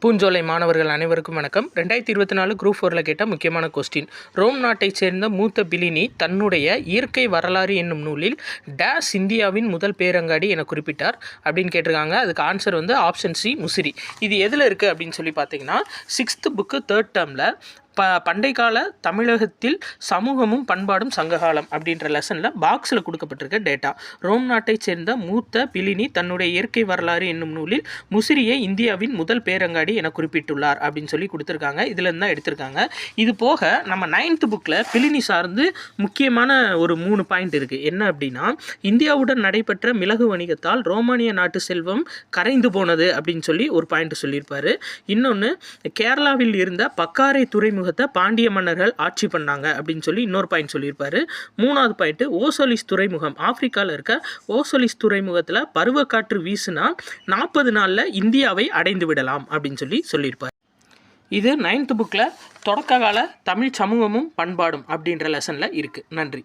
பூஞ்சோலை மாணவர்கள் அனைவருக்கும் வணக்கம். 2024 குரூப் 4ல் கேட்ட முக்கியமான கொஸ்டின். ரோம் நாட்டைச் சேர்ந்த மூத்த பிலினி தன்னுடைய இயற்கை வரலாறு என்னும் நூலில் டேஸ் இந்தியாவின் முதல் பேரங்காடி என குறிப்பிட்டார் அப்படின்னு கேட்டிருக்காங்க. அதுக்கு ஆன்சர் ஆப்ஷன் சி முசிறி. இது எதில் இருக்குது அப்படின்னு சொல்லி பார்த்தீங்கன்னா 6th புக்கு 3rd டேர்மில் பண்டை கால தமிழகத்தில் சமூகமும் பண்பாடும் சங்ககாலம் அப்படின்ற லெசனில் பாக்ஸில் கொடுக்கப்பட்டிருக்க டேட்டா. ரோம் நாட்டைச் சேர்ந்த மூத்த பிலினி தன்னுடைய இயற்கை வரலாறு என்னும் நூலில் முசிறியை இந்தியாவின் முதல் பேரங்காடி என குறிப்பிட்டுள்ளார் அப்படின்னு சொல்லி கொடுத்துருக்காங்க. இதுலேருந்து தான் எடுத்திருக்காங்க. இது போக நம்ம 9th புக்கில் பிலினி சார்ந்து முக்கியமான ஒரு 3 பாயிண்ட் இருக்குது. என்ன அப்படின்னா, இந்தியாவுடன் நடைபெற்ற மிளகு வணிகத்தால் ரோமானிய நாட்டு செல்வம் கரைந்து போனது அப்படின்னு சொல்லி ஒரு பாயிண்ட் சொல்லியிருப்பார். இன்னொன்று, கேரளாவில் இருந்த பக்காரை துறைமுக பாண்டிய மன்னர்கள் ஆட்சி பண்ணாங்க அப்படின்னு சொல்லி இன்னொரு பாயிண்ட் சொல்லியிருப்பாரு. 3வது பாயிண்ட், ஓசோலிஸ் துறைமுகம், ஆப்பிரிக்காவில் இருக்க ஓசோலிஸ் துறைமுகத்தில் பருவக்காற்று வீசுனா 40 நாளில் இந்தியாவை அடைந்து விடலாம் அப்படின்னு சொல்லியிருப்பார். இது 9th புக்கில் தொடக்க கால தமிழ் சமூகமும் பண்பாடும் அப்படின்ற லெசனில் இருக்குது. நன்றி.